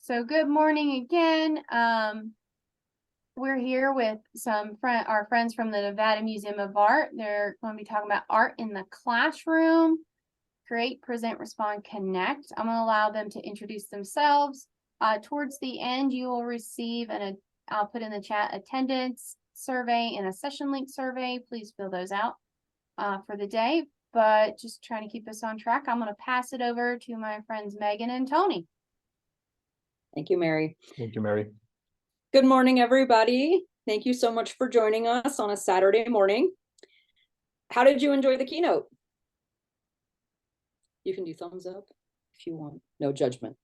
So good morning again. We're here with our friends from the Nevada Museum of Art. They're going to be talking about art in the classroom. Create, present, respond, connect. I'm going to allow them to introduce themselves. Towards the end, you will receive I'll put in the chat attendance survey and a session link survey. Please fill those out for the day. But just trying to keep us on track, I'm going to pass it over to my friends Megan and Tony. Thank you, Mary. Thank you, Mary. Good morning, everybody. Thank you so much for joining us on a Saturday morning. How did you enjoy the keynote? You can do thumbs up if you want. No judgment.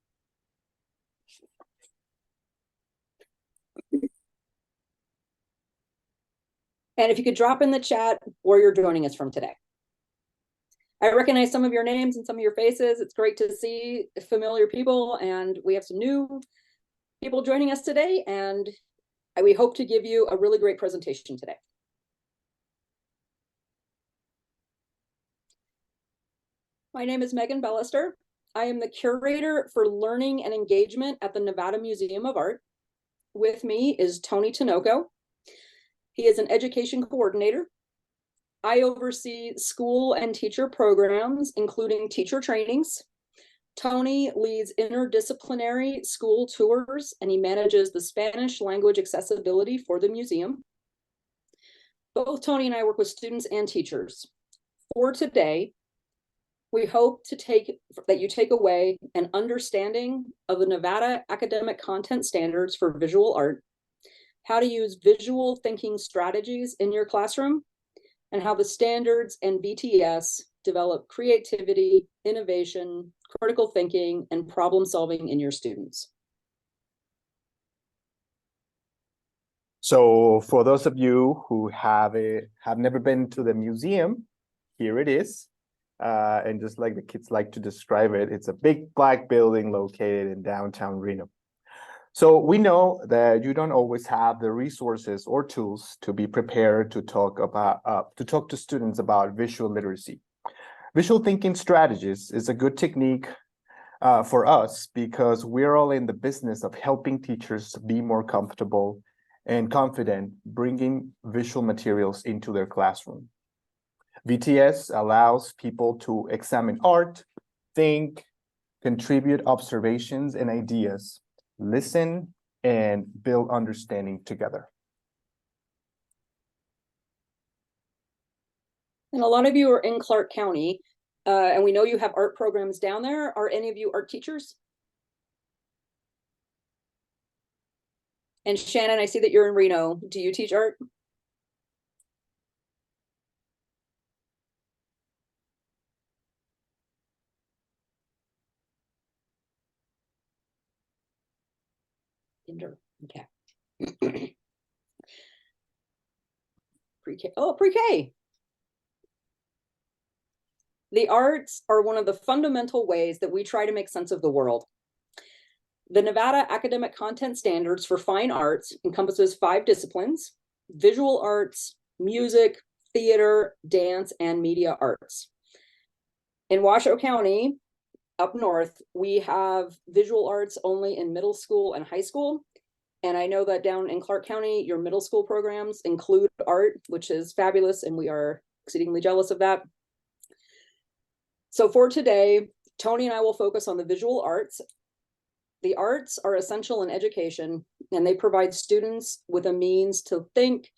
And if you could drop in the chat where you're joining us from today. I recognize some of your names and some of your faces. It's great to see familiar people, and we have some new people joining us today, and we hope to give you a really great presentation today. My name is Megan Bellister. I am the curator for learning and engagement at the Nevada Museum of Art. With me is Tony Tinoco. He is an education coordinator. I oversee school and teacher programs, including teacher trainings. Tony leads interdisciplinary school tours, and he manages the Spanish language accessibility for the museum. Both Tony and I work with students and teachers. For today, we hope that you take away an understanding of the Nevada academic content standards for visual art, how to use visual thinking strategies in your classroom, and how the standards and VTS develop creativity, innovation, critical thinking, and problem solving in your students. So for those of you who have never been to the museum, here it is. And just like the kids like to describe it, it's a big black building located in downtown Reno. So we know that you don't always have the resources or tools to be prepared to talk to students about visual literacy. Visual thinking strategies is a good technique for us because we're all in the business of helping teachers be more comfortable and confident bringing visual materials into their classroom. VTS allows people to examine art, think, contribute observations and ideas, listen, and build understanding together. And a lot of you are in Clark County, and we know you have art programs down there. Are any of you art teachers? And Shannon, I see that you're in Reno. Do you teach art? Okay. Pre-K. Oh, pre-K. The arts are one of the fundamental ways that we try to make sense of the world. The Nevada Academic Content Standards for Fine Arts encompasses 5 disciplines: visual arts, music, theater, dance, and media arts. In Washoe County, up north, we have visual arts only in middle school and high school. And I know that down in Clark County, your middle school programs include art, which is fabulous, and we are exceedingly jealous of that. So for today, Tony and I will focus on the visual arts. The arts are essential in education, and they provide students with a means to think,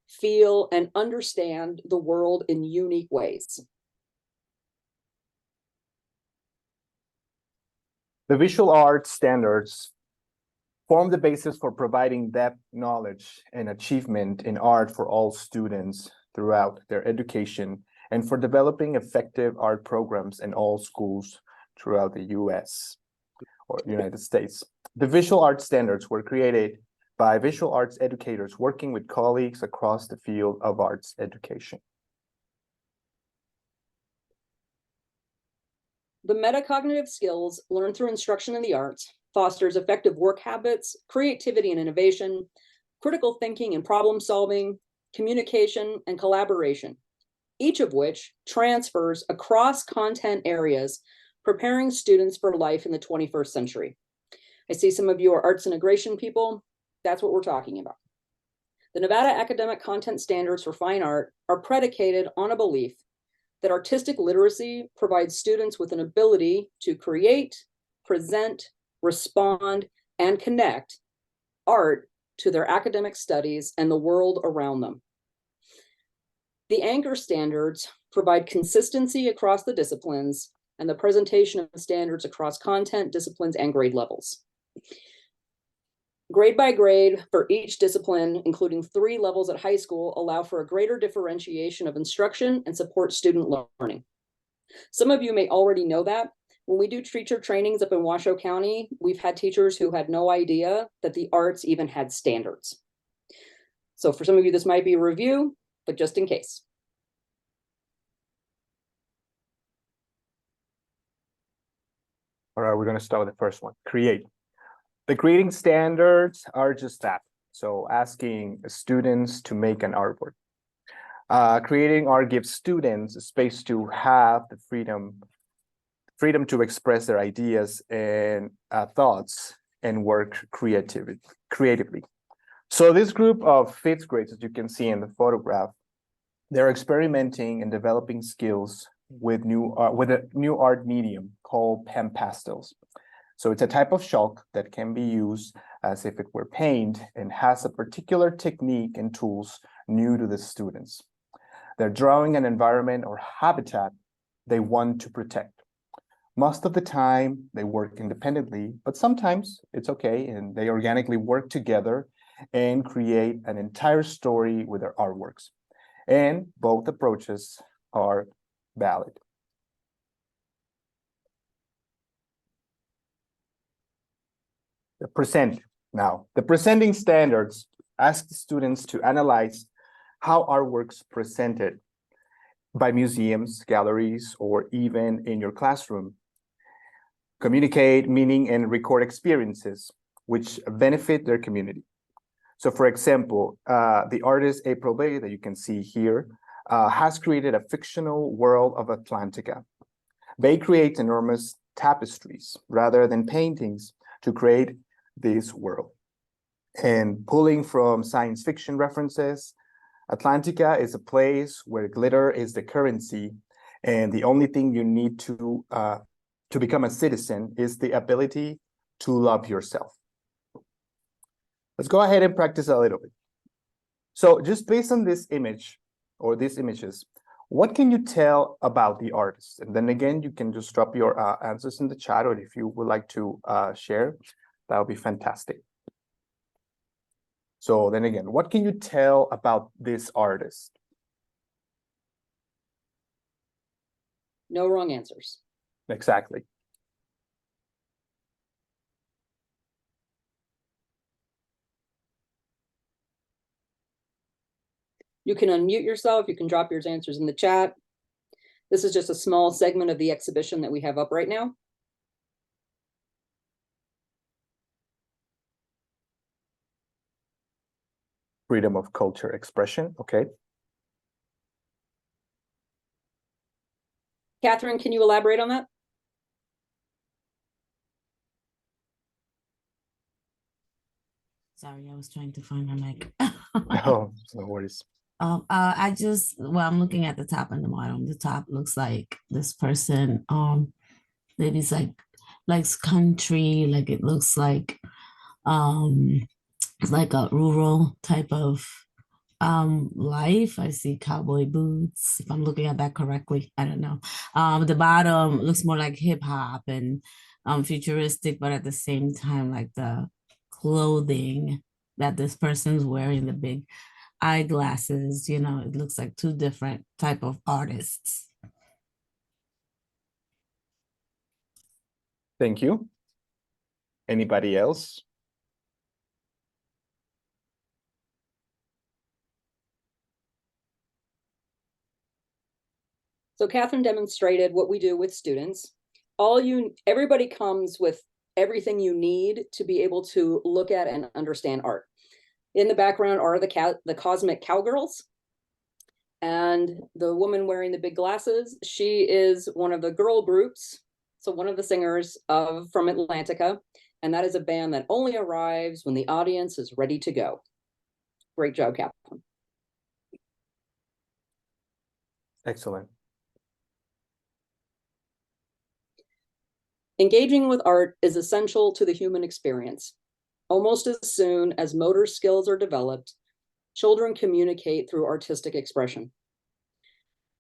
feel, and understand the world in unique ways. The visual arts standards form the basis for providing depth, knowledge, and achievement in art for all students throughout their education and for developing effective art programs in all schools throughout the U.S. or United States. The visual arts standards were created by visual arts educators working with colleagues across the field of arts education. The metacognitive skills learned through instruction in the arts fosters effective work habits, creativity and innovation, critical thinking and problem solving, communication and collaboration, each of which transfers across content areas, preparing students for life in the 21st century. I see some of you are arts integration people. That's what we're talking about. The Nevada Academic Content Standards for Fine Art are predicated on a belief that artistic literacy provides students with an ability to create, present, respond, and connect art to their academic studies and the world around them. The Anchor standards provide consistency across the disciplines and the presentation of standards across content, disciplines, and grade levels. Grade by grade for each discipline, including 3 levels at high school, allow for a greater differentiation of instruction and support student learning. Some of you may already know that. When we do teacher trainings up in Washoe County, we've had teachers who had no idea that the arts even had standards. So for some of you, this might be a review, but just in case. All right, we're going to start with the first one, create. The grading standards are just that. So asking students to make an artwork. Creating art gives students a space to have the freedom to express their ideas and thoughts and work creatively. So this group of 5th graders, as you can see in the photograph, they're experimenting and developing skills with a new art medium called pen pastels. So it's a type of chalk that can be used as if it were paint and has a particular technique and tools new to the students. They're drawing an environment or habitat they want to protect. Most of the time, they work independently, but sometimes it's okay, and they organically work together and create an entire story with their artworks. And both approaches are valid. The present now. The presenting standards ask the students to analyze how artworks presented by museums, galleries, or even in your classroom communicate meaning and record experiences which benefit their community. So for example, the artist April Bay that you can see here has created a fictional world of Atlantica. Bay creates enormous tapestries rather than paintings to create this world. And pulling from science fiction references, Atlantica is a place where glitter is the currency, and the only thing you need to become a citizen is the ability to love yourself. Let's go ahead and practice a little bit. So just based on this image or these images, what can you tell about the artist? And then again, you can just drop your answers in the chat, or if you would like to share, that would be fantastic. So then again, what can you tell about this artist? No wrong answers. Exactly. You can unmute yourself. You can drop your answers in the chat. This is just a small segment of the exhibition that we have up right now. Freedom of culture expression. Okay. Catherine, can you elaborate on that? Sorry, I was trying to find my mic. No, no worries. I'm looking at the top and the bottom. The top looks like this person, maybe it's like likes country, like it looks like it's like a rural type of life. I see cowboy boots, if I'm looking at that correctly. I don't know. The bottom looks more like hip hop and futuristic, but at the same time, like the clothing that this person's wearing, the big eyeglasses, you know, it looks like 2 different type of artists. Thank you. Anybody else? So Catherine demonstrated what we do with students. Everybody comes with everything you need to be able to look at and understand art. In the background are the cosmic cowgirls. And the woman wearing the big glasses, she is one of the girl groups So one of the singers from Atlantica, and that is a band that only arrives when the audience is ready to go. Great job, Captain. Excellent. Engaging with art is essential to the human experience. Almost as soon as motor skills are developed, children communicate through artistic expression.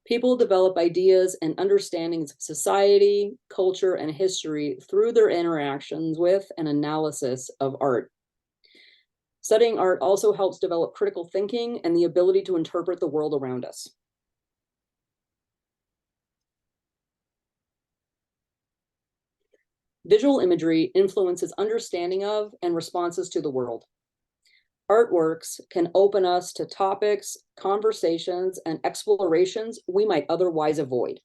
People develop ideas and understandings of society, culture, and history through their interactions with and analysis of art. Studying art also helps develop critical thinking and the ability to interpret the world around us. Visual imagery influences understanding of and responses to the world. Artworks can open us to topics, conversations, and explorations we might otherwise avoid.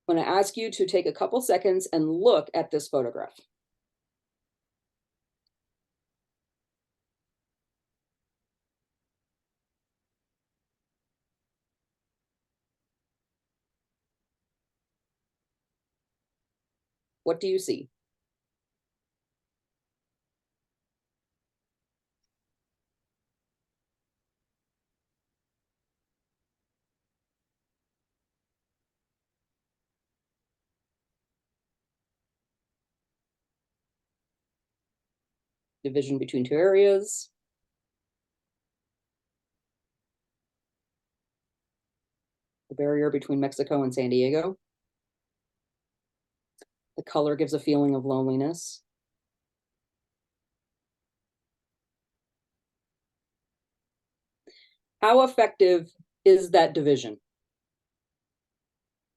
I'm going to ask you to take a couple seconds and look at this photograph. What do you see? Division between two areas. The barrier between Mexico and San Diego. The color gives a feeling of loneliness. How effective is that division?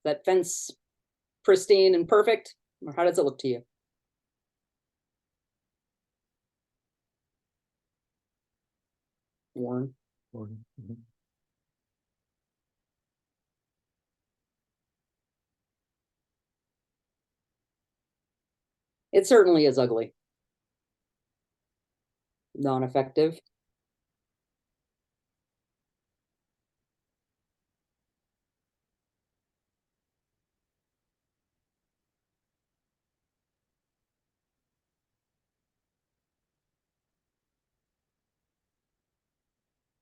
That fence pristine and perfect? Or how does it look to you? Warren. Mhm. It certainly is ugly. Non-effective.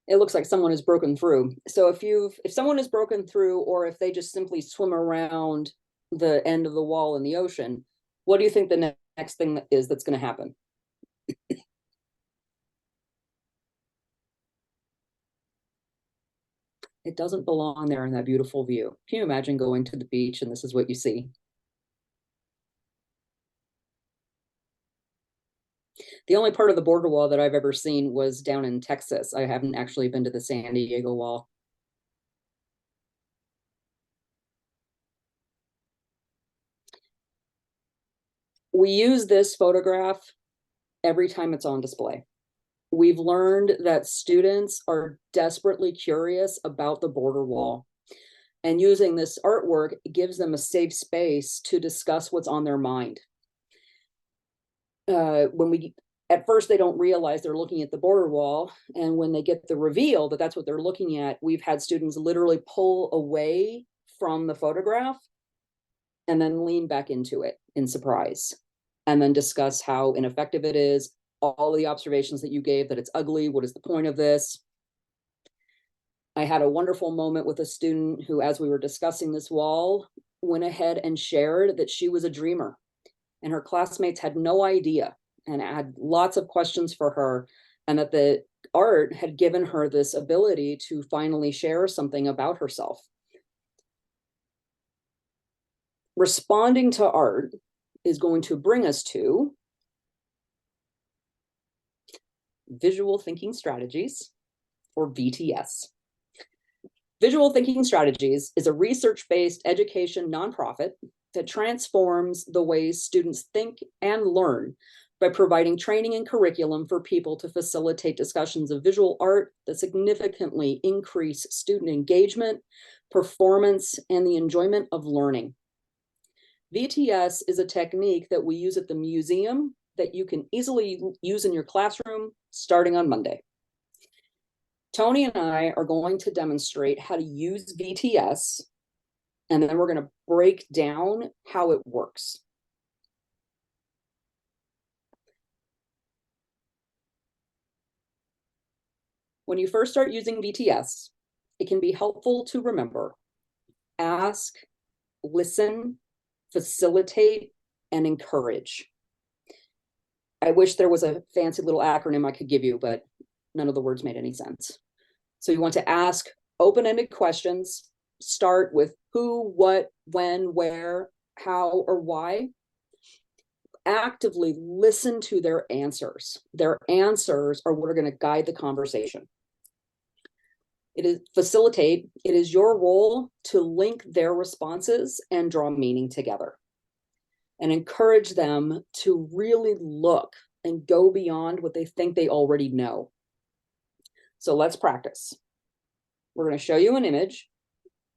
It looks like someone has broken through. So if someone has broken through, or if they just simply swim around the end of the wall in the ocean, what do you think the next thing that's going to happen? It doesn't belong there in that beautiful view. Can you imagine going to the beach and this is what you see? The only part of the border wall that I've ever seen was down in Texas. I haven't actually been to the San Diego wall. We use this photograph every time it's on display. We've learned that students are desperately curious about the border wall, and using this artwork gives them a safe space to discuss what's on their mind. At first they don't realize they're looking at the border wall, and when they get the reveal that that's what they're looking at, we've had students literally pull away from the photograph and then lean back into it in surprise, and then discuss how ineffective it is, all the observations that you gave, that it's ugly, what is the point of this? I had a wonderful moment with a student who, as we were discussing this wall, went ahead and shared that she was a dreamer, and her classmates had no idea, and had lots of questions for her, and that the art had given her this ability to finally share something about herself. Responding to art is going to bring us to visual thinking strategies, or VTS. Visual Thinking Strategies is a research-based education nonprofit that transforms the ways students think and learn by providing training and curriculum for people to facilitate discussions of visual art that significantly increase student engagement, performance, and the enjoyment of learning. VTS is a technique that we use at the museum that you can easily use in your classroom starting on Monday. Tony and I are going to demonstrate how to use VTS and then we're going to break down how it works. When you first start using VTS, it can be helpful to remember: ask, listen, facilitate, and encourage. I wish there was a fancy little acronym I could give you, but none of the words made any sense. So you want to ask open-ended questions. Start with who, what, when, where, how, or why. Actively listen to their answers. Their answers are what are going to guide the conversation. It is facilitate. It is your role to link their responses and draw meaning together, and encourage them to really look and go beyond what they think they already know. So let's practice. We're going to show you an image.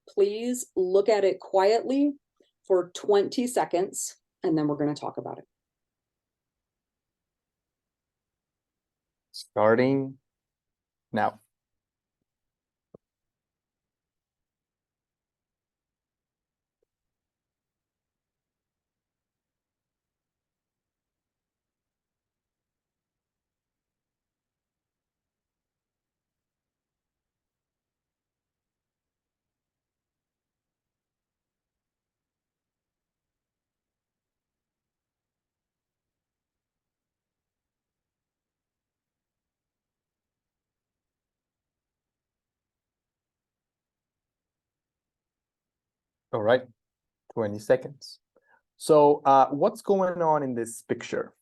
Please look at it quietly for 20 seconds, and then we're going to talk about it. Starting now. All right, 20 seconds. So what's going on in this picture?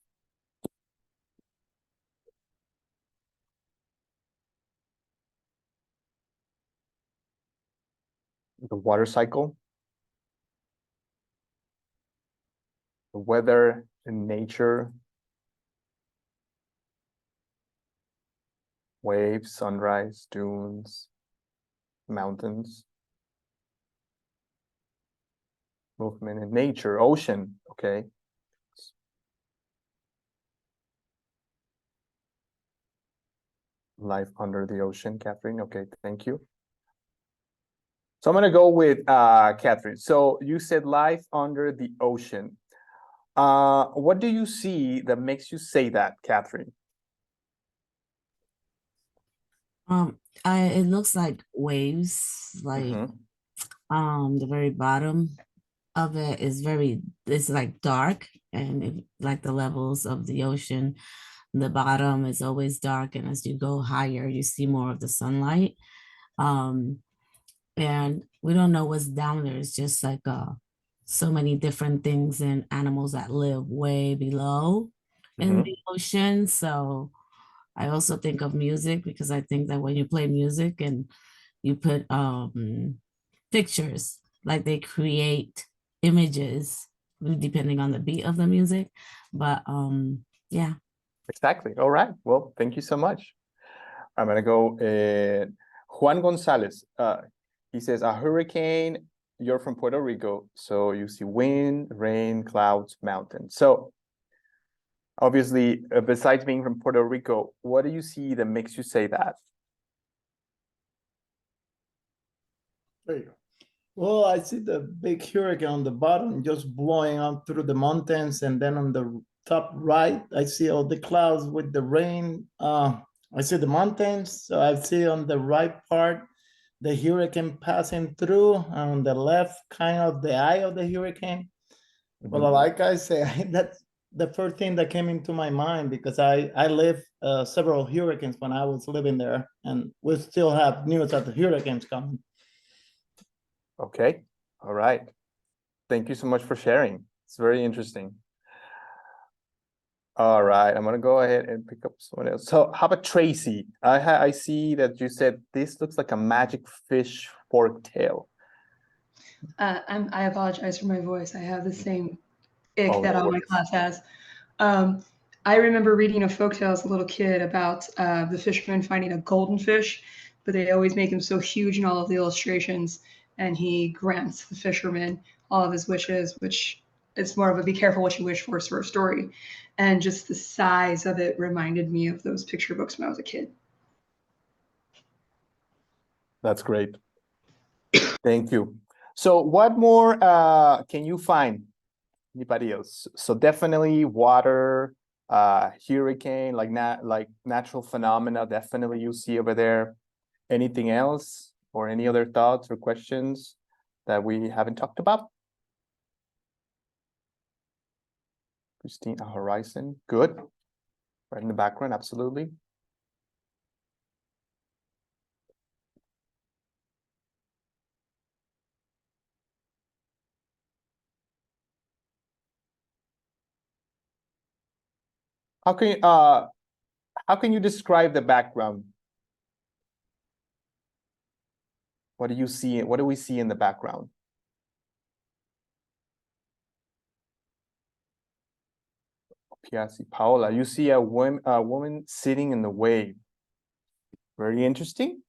The water cycle, the weather and nature, waves, sunrise, dunes, mountains, movement in nature, ocean, okay. Life under the ocean, Catherine, okay, thank you. So I'm gonna go with Catherine. So you said life under the ocean. What do you see that makes you say that, Catherine? It looks like waves, like the very bottom of it is it's like dark, and like the levels of the ocean, the bottom is always dark, and as you go higher you see more of the sunlight. And we don't know what's down there. It's just like so many different things and animals that live way below in the ocean. So I also think of music, because I think that when you play music and you put pictures, like they create images depending on the beat of the music. But yeah. Exactly. All right. Well, thank you so much. I'm gonna go Juan Gonzalez. He says a hurricane. You're from Puerto Rico, so you see wind, rain, clouds, mountains. So obviously, besides being from Puerto Rico, what do you see that makes you say that? There you go. Well, I see the big hurricane on the bottom just blowing up through the mountains, and then on the top right, I see all the clouds with the rain. I see the mountains, so I see on the right part the hurricane passing through, on the left, kind of the eye of the hurricane. Well, like I say, that's the first thing that came into my mind, because I lived several hurricanes when I was living there, and we still have news of the hurricanes coming. Okay. All right. Thank you so much for sharing. It's very interesting. All right, I'm gonna go ahead and pick up someone else. So how about Tracy? I see that you said this looks like a magic fish fork tail. I apologize for my voice. I have the same ick Oh, that no all my worries. class has. I remember reading a folktale as a little kid about the fisherman finding a golden fish, but they always make him so huge in all of the illustrations, and he grants the fisherman all of his wishes, which is more of a be careful what you wish for sort of story. And just the size of it reminded me of those picture books when I was a kid. That's great. Thank you. So what more can you find? Anybody else? So definitely water, hurricane, like natural phenomena, definitely you see over there. Anything else or any other thoughts or questions that we haven't talked about? Christine, a horizon, good. Right in the background, absolutely. How can you describe the background? What do you see? What do we see in the background? Piazzi, Paola, you see a woman sitting in the wave. Very interesting.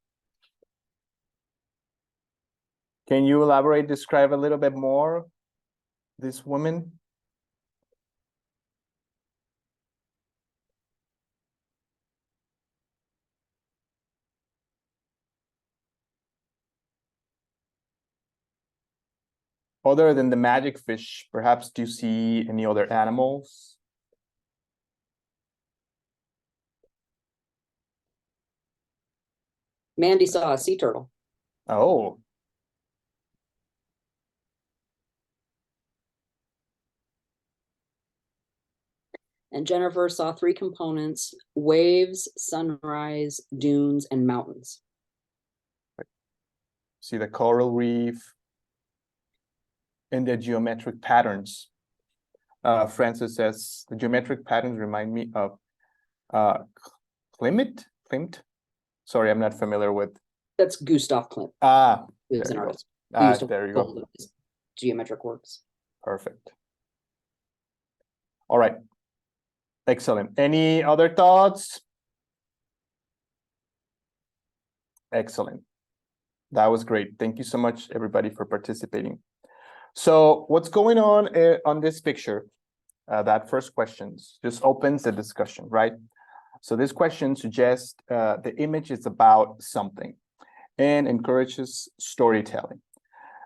Can you elaborate, describe a little bit more this woman? Other than the magic fish, perhaps do you see any other animals? Mandy saw a sea turtle. Oh, And Jennifer saw three components: waves, sunrise, dunes, and mountains. see the coral reef and the geometric patterns. Francis says the geometric patterns remind me of Klimt. Sorry, I'm not familiar with. That's Gustav Klimt. He He was an there you go. artist. He used to There you go. build his geometric works. Perfect. All right. Excellent. Any other thoughts? Excellent. That was great. Thank you so much, everybody, for participating. So what's going on this picture? That first question just opens the discussion, right? So this question suggests the image is about something and encourages storytelling.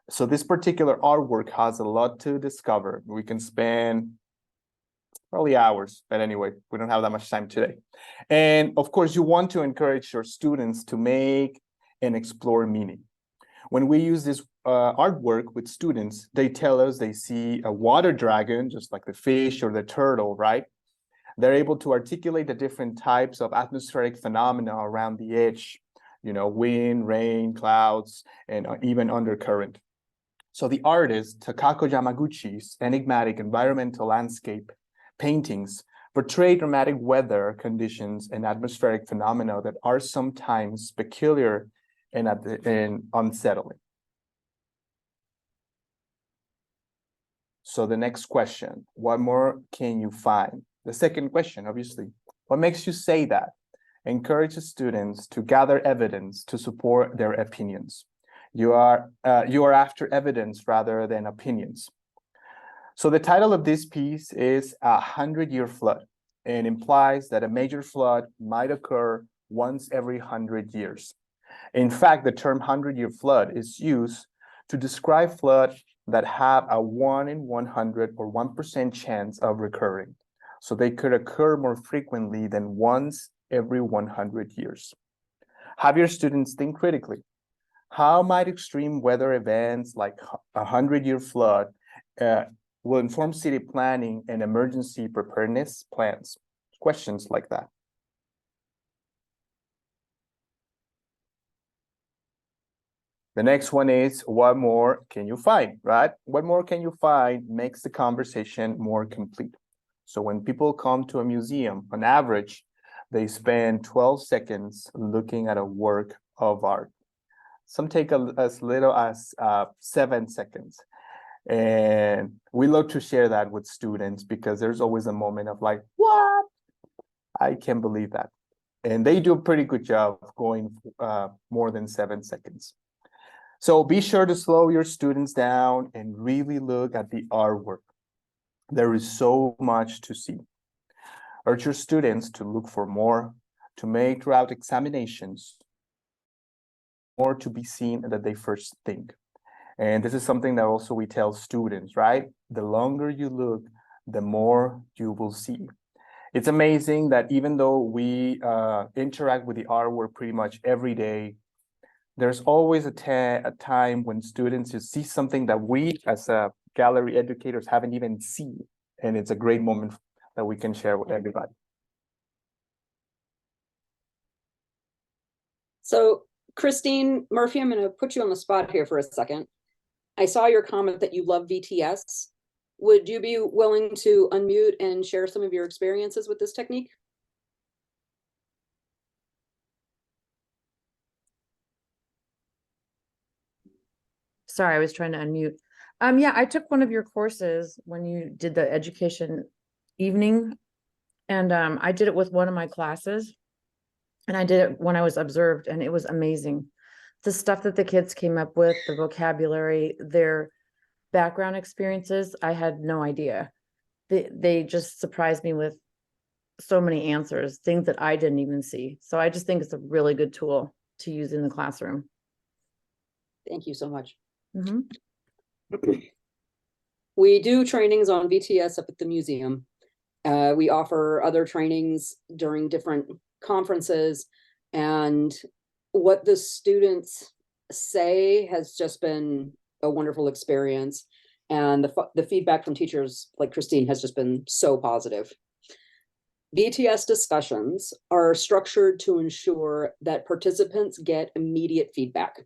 So this particular artwork has a lot to discover. We can spend probably hours, but anyway, we don't have that much time today. And of course, you want to encourage your students to make and explore meaning. When we use this artwork with students, they tell us they see a water dragon, just like the fish or the turtle, right? They're able to articulate the different types of atmospheric phenomena around the edge, wind, rain, clouds, and even undercurrent. So the artist Takako Yamaguchi's enigmatic environmental landscape paintings portray dramatic weather conditions and atmospheric phenomena that are sometimes peculiar and unsettling. So the next question, what more can you find? The second question, obviously, what makes you say that? Encourages students to gather evidence to support their opinions. You are after evidence rather than opinions. So the title of this piece is 100-Year Flood, and implies that a major flood might occur once every 100 years. In fact, the term 100-year flood is used to describe floods that have a 1 in 100 or 1% chance of recurring. So they could occur more frequently than once every 100 years. Have your students think critically. How might extreme weather events like a 100-year flood will inform city planning and emergency preparedness plans? Questions like that. The next one is, what more can you find, right? What more can you find makes the conversation more complete. So when people come to a museum, on average, they spend 12 seconds looking at a work of art. Some take as little as 7 seconds. And we love to share that with students because there's always a moment of like, what? I can't believe that. And they do a pretty good job of going more than 7 seconds. So be sure to slow your students down and really look at the artwork. There is so much to see. Urge your students to look for more, to make throughout examinations, more to be seen that they first think. And this is something that also we tell students, right? The longer you look, the more you will see. It's amazing that even though we interact with the artwork pretty much every day, there's always a time when students just see something that we as gallery educators haven't even seen. And it's a great moment that we can share with everybody. So Christine Murphy, I'm going to put you on the spot here for a second. I saw your comment that you love VTS. Would you be willing to unmute and share some of your experiences with this technique? Sorry, I was trying to unmute. Yeah, I took one of your courses when you did the education evening, and I did it with one of my classes, and I did it when I was observed, and it was amazing. The stuff that the kids came up with, the vocabulary, their background experiences, I had no idea. They just surprised me with so many answers, things that I didn't even see. So I just think it's a really good tool to use in the classroom. Thank you so much. Mm-hmm. We do trainings on VTS up at the museum. We offer other trainings during different conferences, and what the students say has just been a wonderful experience. And the feedback from teachers like Christine has just been so positive. VTS discussions are structured to ensure that participants get immediate feedback.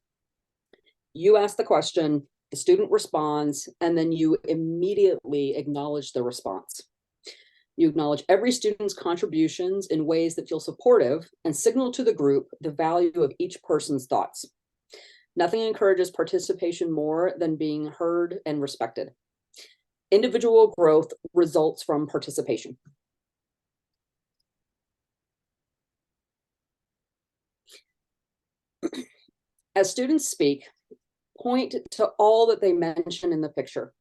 You ask the question, the student responds, and then you immediately acknowledge the response. You acknowledge every student's contributions in ways that feel supportive and signal to the group the value of each person's thoughts. Nothing encourages participation more than being heard and respected. Individual growth results from participation. As students speak, point to all that they mention in the picture.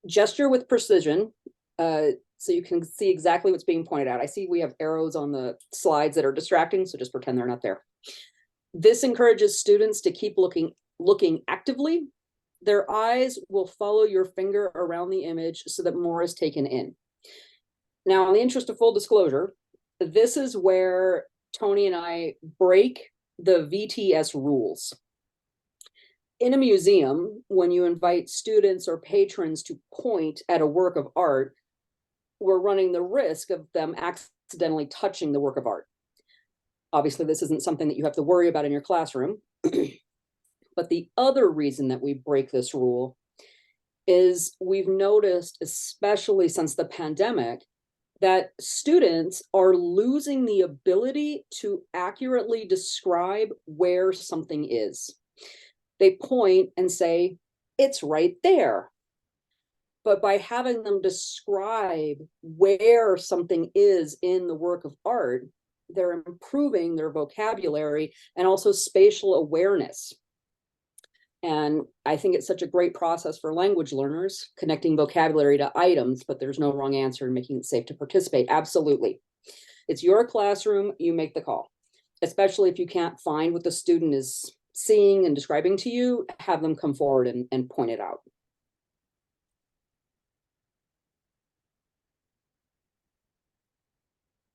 Gesture with precision, so you can see exactly what's being pointed out. I see we have arrows on the slides that are distracting, so just pretend they're not there. This encourages students to keep looking actively. Their eyes will follow your finger around the image so that more is taken in. Now, in the interest of full disclosure, this is where Tony and I break the VTS rules. In a museum, when you invite students or patrons to point at a work of art, we're running the risk of them accidentally touching the work of art. Obviously, this isn't something that you have to worry about in your classroom. But the other reason that we break this rule is we've noticed, especially since the pandemic, that students are losing the ability to accurately describe where something is. They point and say, it's right there. But by having them describe where something is in the work of art, they're improving their vocabulary and also spatial awareness. And I think it's such a great process for language learners, connecting vocabulary to items, but there's no wrong answer in making it safe to participate. Absolutely. It's your classroom, you make the call, especially if you can't find what the student is seeing and describing to you, have them come forward and point it out.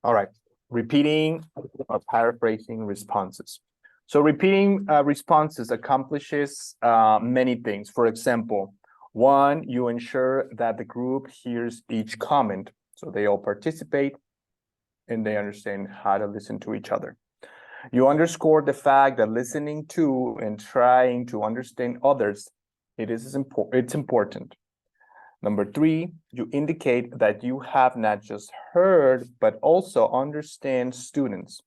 All right, repeating or paraphrasing responses. So repeating responses accomplishes many things. For example, one, you ensure that the group hears each comment, so they all participate and they understand how to listen to each other. You underscore the fact that listening to and trying to understand others, it's important. Number three, you indicate that you have not just heard, but also understand students,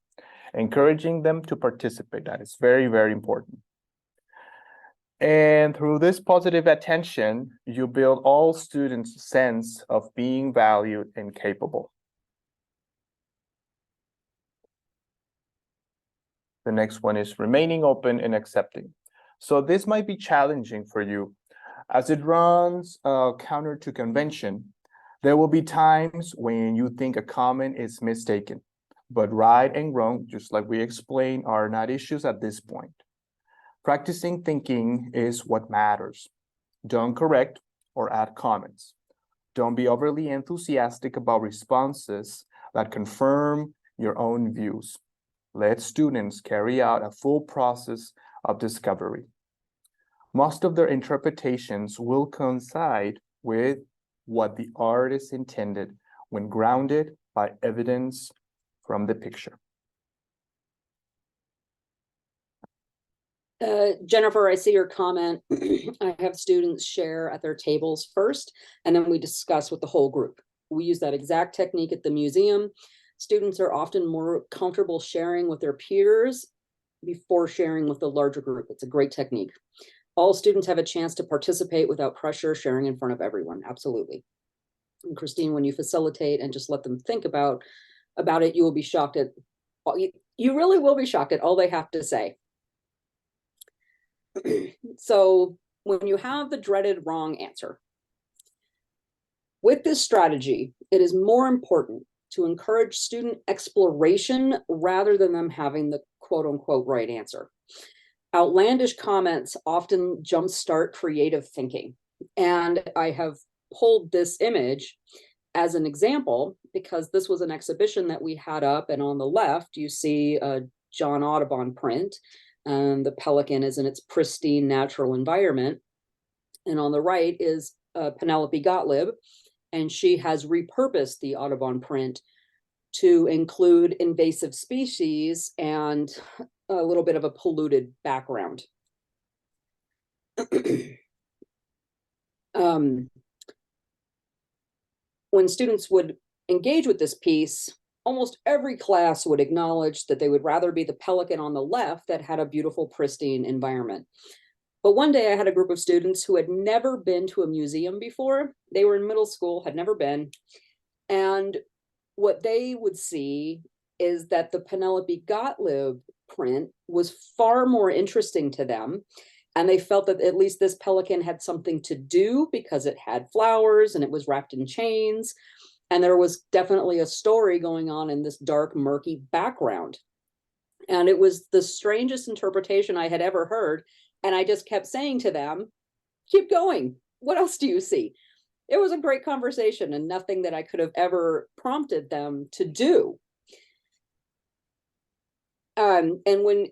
encouraging them to participate. That is very, very important. And through this positive attention, you build all students' sense of being valued and capable. The next one is remaining open and accepting. So this might be challenging for you as it runs counter to convention. There will be times when you think a comment is mistaken, but right and wrong, just like we explained, are not issues at this point. Practicing thinking is what matters. Don't correct or add comments. Don't be overly enthusiastic about responses that confirm your own views. Let students carry out a full process of discovery. Most of their interpretations will coincide with what the artist intended when grounded by evidence from the picture. Jennifer, I see your comment. I have students share at their tables first, and then we discuss with the whole group. We use that exact technique at the museum. Students are often more comfortable sharing with their peers before sharing with the larger group. It's a great technique. All students have a chance to participate without pressure, sharing in front of everyone. Absolutely. And Christine, when you facilitate and just let them think about it, you will be shocked at, you really will be shocked at all they have to say. So when you have the dreaded wrong answer, with this strategy, it is more important to encourage student exploration rather than them having the quote unquote right answer. Outlandish comments often jumpstart creative thinking. And I have pulled this image as an example because this was an exhibition that we had up, and on the left, you see a John Audubon print, and the pelican is in its pristine natural environment. And on the right is Penelope Gottlieb, and she has repurposed the Audubon print to include invasive species and a little bit of a polluted background. When students would engage with this piece, almost every class would acknowledge that they would rather be the pelican on the left that had a beautiful, pristine environment. But one day I had a group of students who had never been to a museum before. They were in middle school, had never been. And what they would see is that the Penelope Gottlieb print was far more interesting to them. And they felt that at least this pelican had something to do because it had flowers and it was wrapped in chains. And there was definitely a story going on in this dark, murky background. And it was the strangest interpretation I had ever heard. And I just kept saying to them, keep going. What else do you see? It was a great conversation and nothing that I could have ever prompted them to do. And when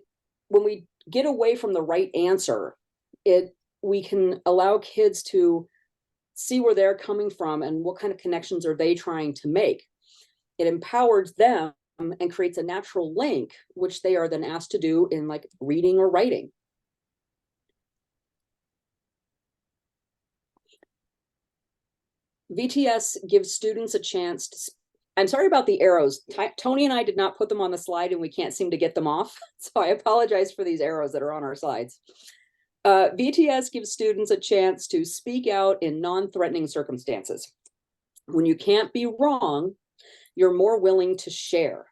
we get away from the right answer, we can allow kids to see where they're coming from and what kind of connections are they trying to make. It empowers them and creates a natural link, which they are then asked to do in like reading or writing. VTS gives students a chance to, I'm sorry about the arrows. Tony and I did not put them on the slide and we can't seem to get them off. So I apologize for these arrows that are on our slides. VTS gives students a chance to speak out in non-threatening circumstances. When you can't be wrong, you're more willing to share.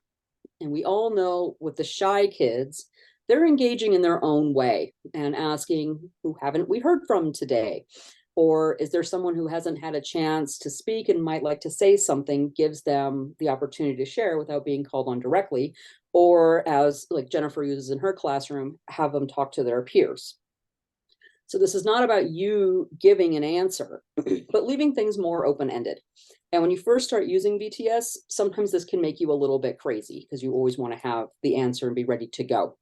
And we all know with the shy kids, they're engaging in their own way and asking, who haven't we heard from today? Or is there someone who hasn't had a chance to speak and might like to say something, gives them the opportunity to share without being called on directly, or as like Jennifer uses in her classroom, have them talk to their peers. So this is not about you giving an answer, but leaving things more open-ended. And when you first start using VTS, sometimes this can make you a little bit crazy because you always want to have the answer and be ready to go.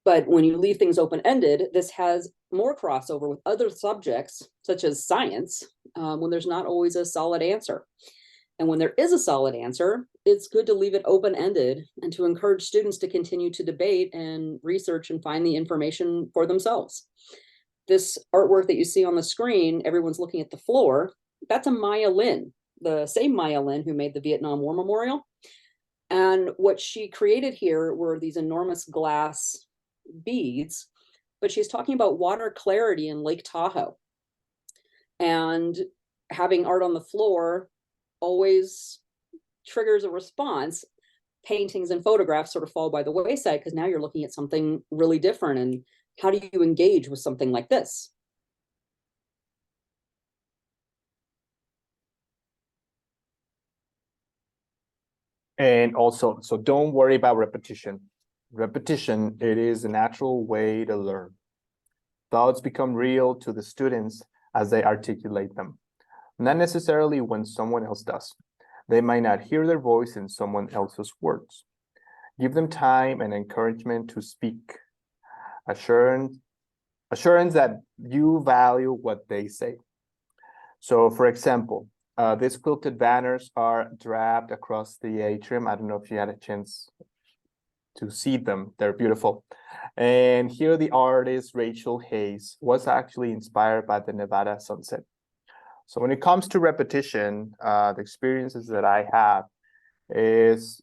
But when you leave things open-ended, this has more crossover with other subjects, such as science, when there's not always a solid answer. And when there is a solid answer, it's good to leave it open-ended and to encourage students to continue to debate and research and find the information for themselves. This artwork that you see on the screen, everyone's looking at the floor, that's a Maya Lin, the same Maya Lin who made the Vietnam War Memorial. And what she created here were these enormous glass beads, but she's talking about water clarity in Lake Tahoe. And having art on the floor always triggers a response. Paintings and photographs sort of fall by the wayside because now you're looking at something really different. And how do you engage with something like this? And also, so don't worry about repetition. repetition, it is a natural way to learn. Thoughts become real to the students as they articulate them, not necessarily when someone else does. They might not hear their voice in someone else's words. Give them time and encouragement to speak. Assurance that you value what they say. So, for example, these quilted banners are draped across the atrium. I don't know if you had a chance to see them. They're beautiful. And here the artist, Rachel Hayes, was actually inspired by the Nevada sunset. So when it comes to repetition, the experiences that I have is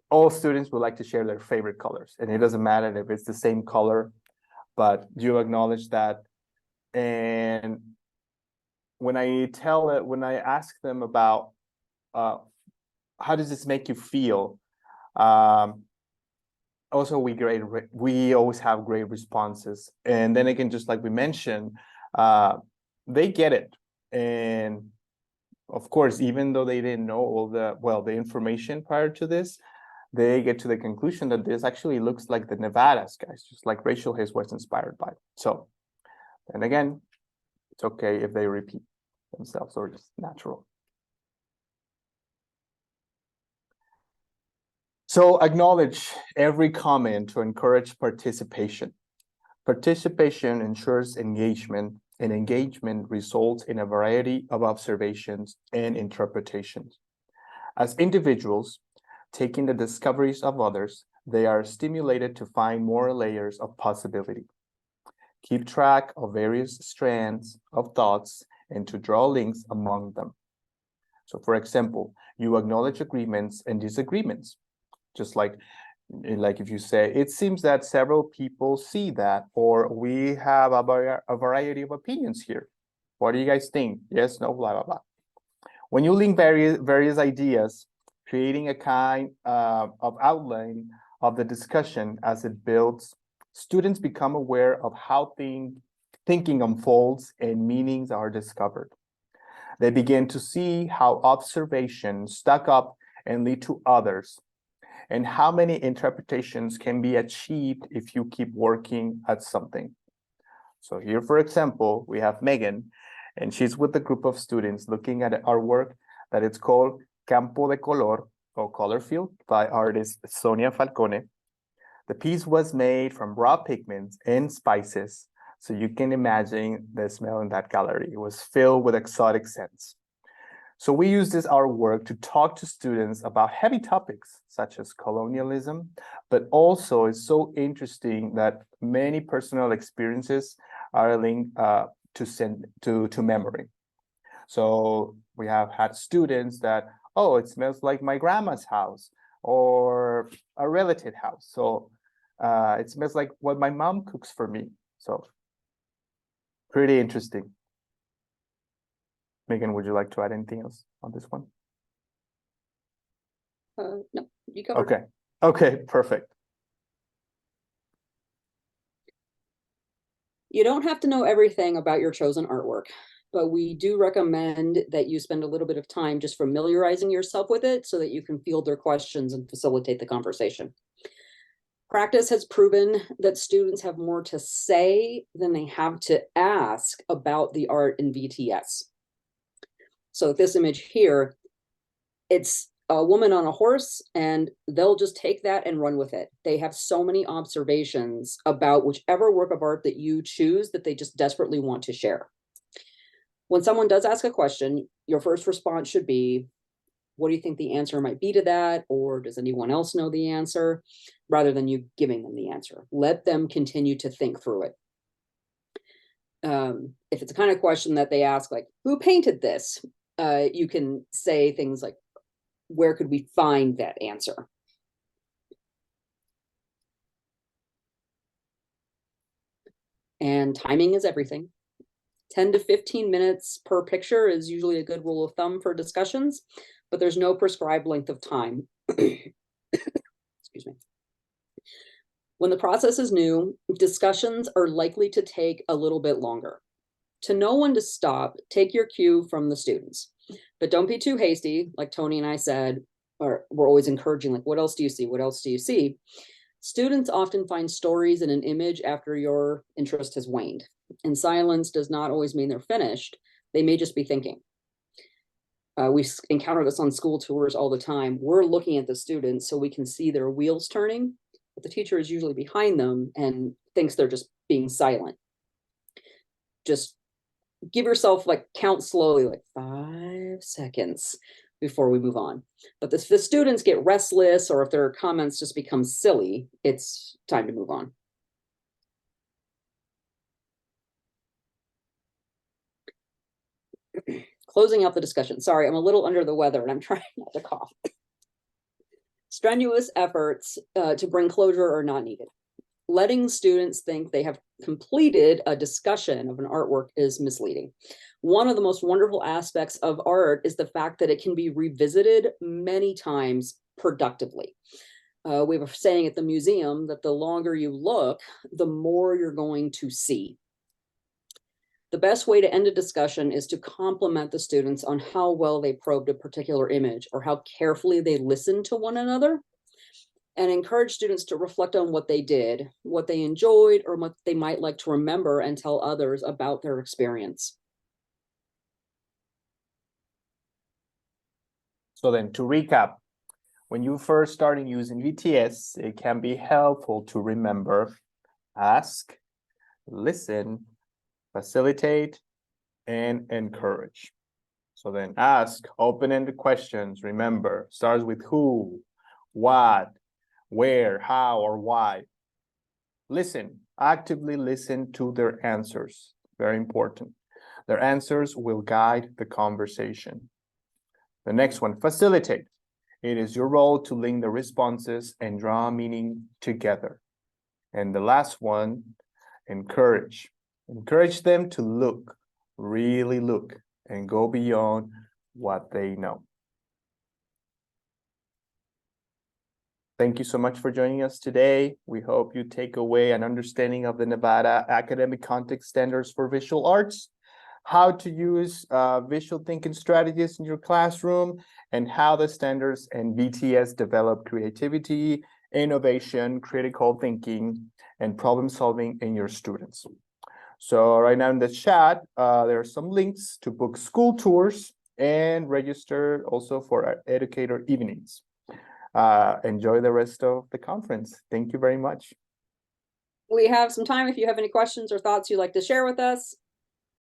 all students would like to share their favorite colors. And it doesn't matter if it's the same color, but you acknowledge that. And when I ask them about how does this make you feel, also we always have great responses. And then again, just like we mentioned, they get it. And of course, even though they didn't know all the information prior to this, they get to the conclusion that this actually looks like the Nevada skies, just like Rachel Hayes was inspired by. So, and again, it's okay if they repeat themselves or just natural. So acknowledge every comment to encourage participation. Participation ensures engagement, and engagement results in a variety of observations and interpretations. As individuals, taking the discoveries of others, they are stimulated to find more layers of possibility. Keep track of various strands of thoughts and to draw links among them. So for example, you acknowledge agreements and disagreements. Just like if you say, it seems that several people see that, or we have a variety of opinions here. What do you guys think? Yes, no, blah, blah, blah. When you link various ideas, creating a kind of outline of the discussion as it builds, students become aware of how thinking unfolds and meanings are discovered. They begin to see how observations stack up and lead to others, and how many interpretations can be achieved if you keep working at something. So here, for example, we have Megan, and she's with a group of students looking at our work that it's called Campo de Color, or Color Field, by artist Sonia Falcone. The piece was made from raw pigments and spices, so you can imagine the smell in that gallery. It was filled with exotic scents. So we use this artwork to talk to students about heavy topics such as colonialism, but also it's so interesting that many personal experiences are linked to memory. So we have had students that, oh, it smells like my grandma's house or a relative house. So it smells like what my mom cooks for me. So pretty interesting. Megan, would you like to add anything else on this one? No, you covered. Okay. Okay, perfect. You don't have to know everything about your chosen artwork, but we do recommend that you spend a little bit of time just familiarizing yourself with it so that you can field their questions and facilitate the conversation. Practice has proven that students have more to say than they have to ask about the art in VTS. So this image here, it's a woman on a horse, and they'll just take that and run with it. They have so many observations about whichever work of art that you choose that they just desperately want to share. When someone does ask a question, your first response should be, what do you think the answer might be to that? Or does anyone else know the answer? Rather than you giving them the answer. Let them continue to think through it. If it's the kind of question that they ask, like, who painted this? You can say things like, where could we find that answer? And timing is everything. 10 to 15 minutes per picture is usually a good rule of thumb for discussions, but there's no prescribed length of time. Excuse me. When the process is new, discussions are likely to take a little bit longer. To know when to stop, take your cue from the students, but don't be too hasty. Like Tony and I said, or we're always encouraging, like, what else do you see? What else do you see? Students often find stories in an image after your interest has waned. And silence does not always mean they're finished. They may just be thinking. We encounter this on school tours all the time. We're looking at the students so we can see their wheels turning, but the teacher is usually behind them and thinks they're just being silent. Just give yourself, like, count slowly, like 5 seconds before we move on. But if the students get restless or if their comments just become silly, it's time to move on. Closing out the discussion. Sorry, I'm a little under the weather and I'm trying not to cough. Strenuous efforts to bring closure are not needed. Letting students think they have completed a discussion of an artwork is misleading. One of the most wonderful aspects of art is the fact that it can be revisited many times productively. We were saying at the museum that the longer you look, the more you're going to see. The best way to end a discussion is to compliment the students on how well they probed a particular image or how carefully they listened to one another, and encourage students to reflect on what they did, what they enjoyed, or what they might like to remember and tell others about their experience. So then, to recap, when you first starting using VTS, it can be helpful to remember, ask, listen, facilitate, and encourage. So then ask open-ended questions. Remember, starts with who, what, where, how, or why. Listen, actively listen to their answers. Very important. Their answers will guide the conversation. The next one, facilitate. It is your role to link the responses and draw meaning together. And the last one, encourage. Encourage them to look, really look, and go beyond what they know. Thank you so much for joining us today. We hope you take away an understanding of the Nevada Academic Context Standards for Visual Arts, how to use visual thinking strategies in your classroom, and how the standards and VTS develop creativity, innovation, critical thinking, and problem solving in your students. So right now in the chat, there are some links to book school tours and register also for our Educator evenings. Enjoy the rest of the conference. Thank you very much. We have some time if you have any questions or thoughts you'd like to share with us.